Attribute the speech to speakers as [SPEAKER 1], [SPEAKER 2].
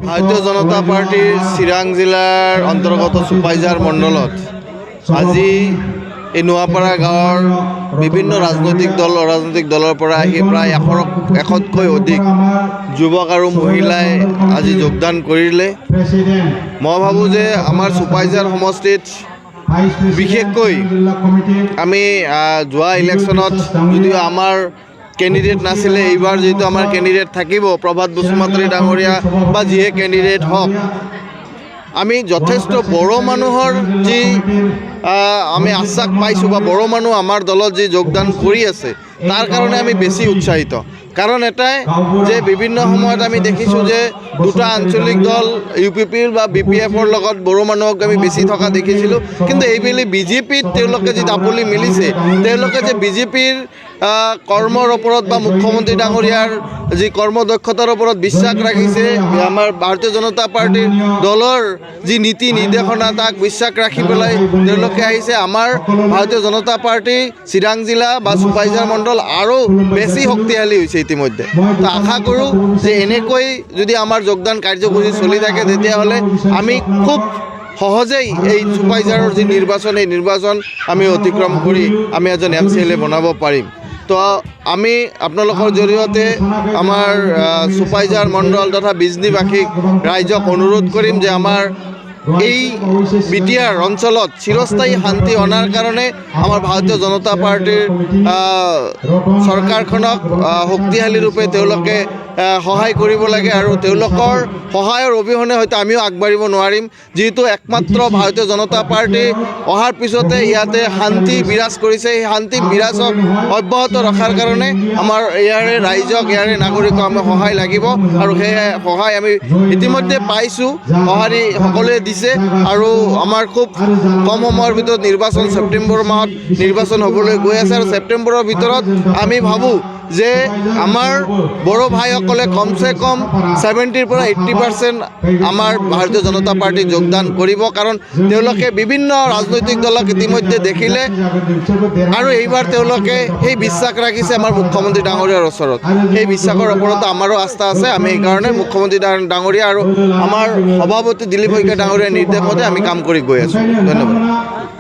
[SPEAKER 1] ভাৰতীয় জনতা পাৰ্টিৰ চিৰাং জিলাৰ অন্তৰ্গত চুপাইজাৰ মণ্ডলত আজি এই নোয়াপাৰা গাঁৱৰ বিভিন্ন ৰাজনৈতিক দলৰ পৰা আহি প্ৰায় 100তকৈ অধিক যুৱক আৰু মহিলাই আজি যোগদান কৰিলে। মই ভাবোঁ যে আমাৰ চুপাইজাৰ সমষ্টিত বিশেষকৈ আমি যোৱা ইলেকশ্যনত যদিও আমাৰ কেণ্ডিডেট নাছিলে, এইবাৰ যিহেতু আমাৰ কেণ্ডিডেট থাকিব প্ৰভাত বসুমতাৰী ডাঙৰীয়া বা যিয়ে কেণ্ডিডেট হওক, আমি যথেষ্ট বড়ো মানুহৰ যি আমি আশ্বাস পাইছোঁ বা বড়ো মানুহ আমাৰ দলত যি যোগদান কৰি আছে তাৰ কাৰণে আমি বেছি উৎসাহিত। কাৰণ এটাই যে বিভিন্ন সময়ত আমি দেখিছোঁ যে দুটা আঞ্চলিক দল UPPৰ বা BPFৰ লগত বড়ো মানুহক আমি বেছি থকা দেখিছিলোঁ, কিন্তু এইবেলি BJPত তেওঁলোকে যি দাপলি মিলিছে, তেওঁলোকে যে BJPৰ কৰ্মৰ ওপৰত বা মুখ্যমন্ত্ৰী ডাঙৰীয়াৰ যি কৰ্মদক্ষতাৰ ওপৰত বিশ্বাস ৰাখিছে, আমাৰ ভাৰতীয় জনতা পাৰ্টিৰ দলৰ যি নীতি নিৰ্দেশনা তাক বিশ্বাস ৰাখি পেলাই তেওঁলোকে আহিছে। আমাৰ ভাৰতীয় জনতা পাৰ্টি চিৰাং জিলা বা চুপাইজাৰ মণ্ডল আৰু বেছি শক্তিশালী হৈছে ইতিমধ্যে। তো আশা কৰোঁ যে এনেকৈ যদি আমাৰ যোগদান কাৰ্যসূচী চলি থাকে তেতিয়াহ'লে আমি খুব সহজেই এই চুপাইজাৰৰ যি নিৰ্বাচন, এই নিৰ্বাচন আমি অতিক্ৰম কৰি আমি এজন MCLA বনাব পাৰিম। তো আমি আপোনালোকৰ জৰিয়তে আমাৰ চুপাইজাৰ মণ্ডল তথা বিজনীবাসীক ৰাইজক অনুৰোধ কৰিম যে আমাৰ এই BTR অঞ্চলত চিৰস্থায়ী শান্তি অনাৰ কাৰণে আমাৰ ভাৰতীয় জনতা পাৰ্টিৰ চৰকাৰখনক শক্তিশালী ৰূপে তেওঁলোকে সহায় কৰিব লাগে, আৰু তেওঁলোকৰ সহায়ৰ অবিহনে হয়তো আমিও আগবাঢ়িব নোৱাৰিম। যিহেতু একমাত্ৰ ভাৰতীয় জনতা পাৰ্টি অহাৰ পিছতে ইয়াতে শান্তি বিৰাজ কৰিছে, সেই শান্তি বিৰাজক অব্যাহত ৰখাৰ কাৰণে আমাৰ ইয়াৰে ৰাইজক, ইয়াৰে নাগৰিকক আমি সহায় লাগিব, আৰু সেই সহায় আমি ইতিমধ্যে পাইছোঁ, সঁহাৰি সকলোৱে দিছে। আৰু আমাৰ খুব কম সময়ৰ ভিতৰত নিৰ্বাচন, ছেপ্টেম্বৰ মাহত নিৰ্বাচন হ'বলৈ গৈ আছে, আৰু ছেপ্টেম্বৰৰ ভিতৰত আমি ভাবোঁ যে আমাৰ বড়ো ভাইসকলে কমচে কম 70ৰ পৰা 80% আমাৰ ভাৰতীয় জনতা পাৰ্টিত যোগদান কৰিব, কাৰণ তেওঁলোকে বিভিন্ন ৰাজনৈতিক দলক ইতিমধ্যে দেখিলে, আৰু এইবাৰ তেওঁলোকে সেই বিশ্বাস ৰাখিছে আমাৰ মুখ্যমন্ত্ৰী ডাঙৰীয়াৰ ওচৰত। সেই বিশ্বাসৰ ওপৰতো আমাৰো আস্থা আছে। আমি সেইকাৰণে মুখ্যমন্ত্ৰী ডাঙৰীয়া আৰু আমাৰ সভাপতি দিলীপ শইকীয়া ডাঙৰীয়াৰ নিৰ্দেশ মতে আমি কাম কৰি গৈ আছোঁ। ধন্যবাদ।